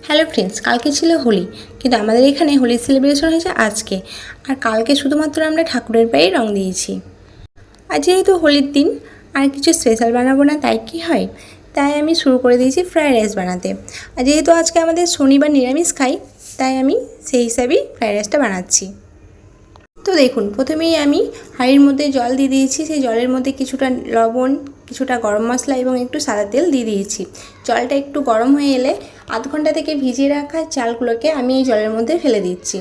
Hello friends, কালকে ছিল হোলি, কিন্তু আমাদের এখানে হোলি সেলিব্রেশন হয়েছে আজকে। আর কালকে শুধুমাত্র আমরা ঠাকুরের পায়ে রং দিয়েছি। আর যেহেতু হোলির দিন আর কিছু স্পেশাল বানাবো না তাই কি হয়, তাই আমি শুরু করে দিয়েছি ফ্রায়েড রাইস বানাতে। আর যেহেতু আজকে আমাদের শনিবার নিরামিষ খাই, তাই আমি সেই হিসাবেই ফ্রায়েড রাইসটা বানাচ্ছি। তো দেখুন, প্রথমেই আমি হাঁড়ির মধ্যে জল দিয়ে দিয়েছি। সেই জলের মধ্যে কিছুটা লবণ, কিছুটা গরম মশলা এবং একটু সাদা তেল দিয়ে দিয়েছি। জলটা একটু গরম হয়ে এলে আধ ঘন্টা থেকে ভিজিয়ে রাখা চালগুলোকে আমি এই জলের মধ্যে ফেলে দিচ্ছি।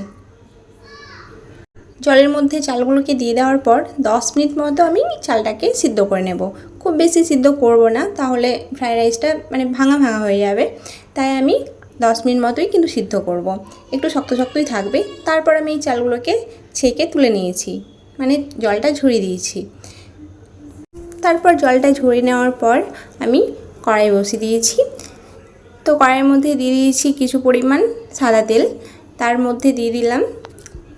জলের মধ্যে চালগুলোকে দিয়ে দেওয়ার পর 10 মিনিট মতো আমি চালটাকে সিদ্ধ করে নেব। খুব বেশি সিদ্ধ করব না, তাহলে ফ্রায়েড রাইসটা ভাঙা ভাঙা হয়ে যাবে। তাই আমি 10 মিনিট মতোই কিন্তু সিদ্ধ করব, একটু শক্ত শক্তই থাকবে। তারপর আমি এই চালগুলোকে ছেঁকে তুলে নিয়েছি, জলটা ঝরিয়ে দিয়েছি। তারপর জলটা ঝরিয়ে নেওয়ার পর আমি কড়াই বসিয়ে দিয়েছি। তো কড়াইয়ের মধ্যে দিয়ে দিয়েছি কিছু পরিমাণ সাদা তেল। তার মধ্যে দিয়ে দিলাম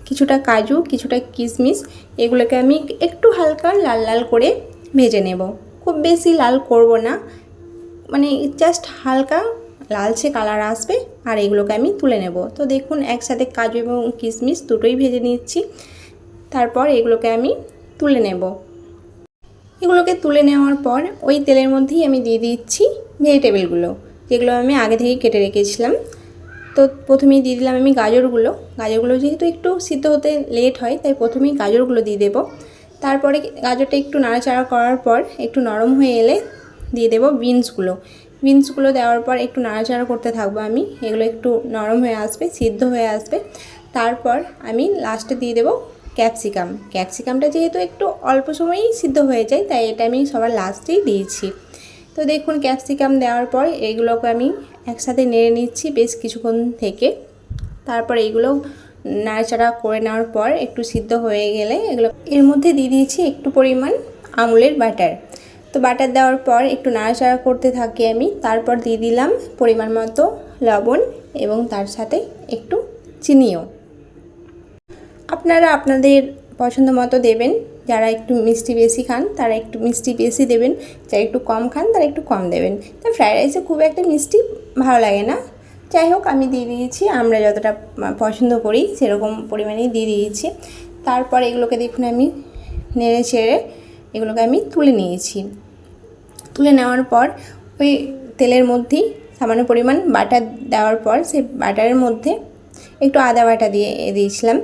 কিছুটা কাজু, কিছুটা কিশমিশ। এগুলোকে আমি একটু হালকা লাল লাল করে ভেজে নেব। খুব বেশি লাল করব না, জাস্ট হালকা লালচে কালার আসবে আর এগুলোকে আমি তুলে নেব। তো দেখুন, একসাথে কাজু এবং কিশমিশ দুটোই ভেজে নিচ্ছি। তারপর এগুলোকে আমি তুলে নেব। এগুলোকে তুলে নেওয়ার পর ওই তেলের মধ্যেই আমি দিয়ে দিচ্ছি ভেজিটেবলগুলো, যেগুলো আমি আগে থেকেই কেটে রেখেছিলাম। তো প্রথমেই দিয়ে দিলাম আমি গাজরগুলো যেহেতু একটু সিদ্ধ হতে লেট হয়, তাই প্রথমেই গাজরগুলো দিয়ে দেব। তারপরে গাজরটা একটু নাড়াচাড়া করার পর একটু নরম হয়ে এলে দিয়ে দেব বিনসগুলো দেওয়ার পর একটু নাড়াচাড়া করতে থাকবো আমি। এগুলো একটু নরম হয়ে আসবে, সিদ্ধ হয়ে আসবে। তারপর আমি লাস্টে দিয়ে দেব ক্যাপসিকামটা যেহেতু একটু অল্প সময়েই সিদ্ধ হয়ে যায়, তাই এটা আমি সবার লাস্টেই দিয়েছি। তো দেখুন, ক্যাপসিকাম দেওয়ার পর এগুলোকে আমি একসাথে নেড়ে নিচ্ছি বেশ কিছুক্ষণ থেকে। তারপর এগুলো নাড়াচাড়া করে নেওয়ার পর একটু সিদ্ধ হয়ে গেলে এর মধ্যে দিয়ে দিয়েছি একটু পরিমাণ আমুলের বাটার। তো বাটার দেওয়ার পর একটু নাড়াচাড়া করতে থাকি আমি। তারপর দিয়ে দিলাম পরিমাণ মতো লবণ এবং তার সাথে একটু চিনিও। আপনারা আপনাদের পছন্দ মতো দেবেন। যারা একটু মিষ্টি বেশি খান তারা একটু মিষ্টি বেশি দেবেন, যারা একটু কম খান তারা একটু কম দেবেন। তো ফ্রায়েড রাইসে খুব একটা মিষ্টি ভালো লাগে না। যাই হোক, আমি দিয়ে দিয়েছি, আমরা যতটা পছন্দ করি সেরকম পরিমাণেই দিয়ে দিয়েছি। তারপর এগুলোকে দেখুন আমি নেড়ে চেড়ে এগুলোকে আমি তুলে নিয়েছি। তুলে নেওয়ার পর ওই তেলের মধ্যেই সামান্য পরিমাণ বাটার দেওয়ার পর সেই বাটারের মধ্যে একটু আদা বাটা দিয়েছিলাম।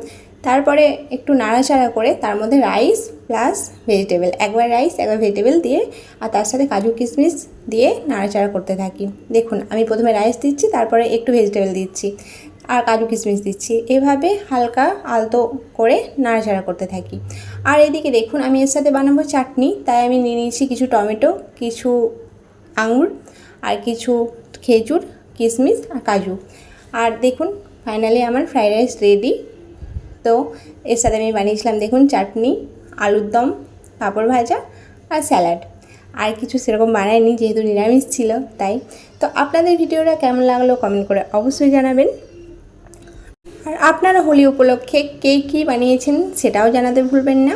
তারপরে একটু নাড়াচাড়া করে তার মধ্যে রাইস প্লাস ভেজিটেবল, একবার রাইস একবার ভেজিটেবল দিয়ে আর তার সাথে কাজু কিশমিশ দিয়ে নাড়াচাড়া করতে থাকি। দেখুন, আমি প্রথমে রাইস দিচ্ছি, তারপরে একটু ভেজিটেবল দিচ্ছি আর কাজু কিশমিশ দিচ্ছি। এভাবে হালকা আলতো করে নাড়াচাড়া করতে থাকি। আর এদিকে দেখুন, আমি এর সাথে বানাবো চাটনি, তাই আমি নিয়ে নিয়েছি কিছু টমেটো, কিছু আঙুর আর কিছু খেজুর, কিশমিশ আর কাজু। আর দেখুন, ফাইনালি আমার ফ্রায়েড রাইস রেডি। তো এর সাথে আমি বানিয়েছিলাম দেখুন চাটনি, আলুর দম, পাঁপড় ভাজা আর স্যালাড। আর কিছু সেরকম বানাইনি যেহেতু নিরামিষ ছিল তাই। তো আপনাদের ভিডিওটা কেমন লাগলো কমেন্ট করে অবশ্যই জানাবেন। আর আপনারা হোলি উপলক্ষে কে কী বানিয়েছেন সেটাও জানাতে ভুলবেন না।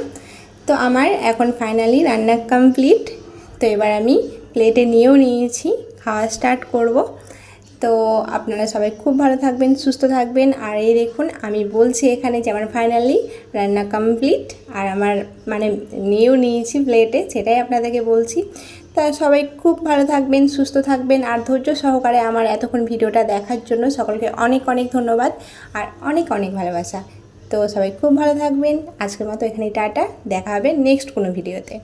তো আমার এখন ফাইনালি রান্না কমপ্লিট। তো এবার আমি প্লেটে নিয়েও নিয়েছি, খাওয়া স্টার্ট করব। তো আপনারা সবাই খুব ভালো থাকবেন, সুস্থ থাকবেন। আর এই দেখুন, আমি বলছি এখানে যে আমার ফাইনালি রান্না কমপ্লিট আর আমার নিয়েও নিয়েছি প্লেটে, সেটাই আপনাদেরকে বলছি। তা সবাই খুব ভালো থাকবেন, সুস্থ থাকবেন। আর ধৈর্য সহকারে আমার এতক্ষণ ভিডিওটা দেখার জন্য সকলকে অনেক অনেক ধন্যবাদ আর অনেক অনেক ভালোবাসা। তো সবাই খুব ভালো থাকবেন। আজকের মতো এখানেই টাটা, দেখা হবে নেক্সট কোনো ভিডিওতে।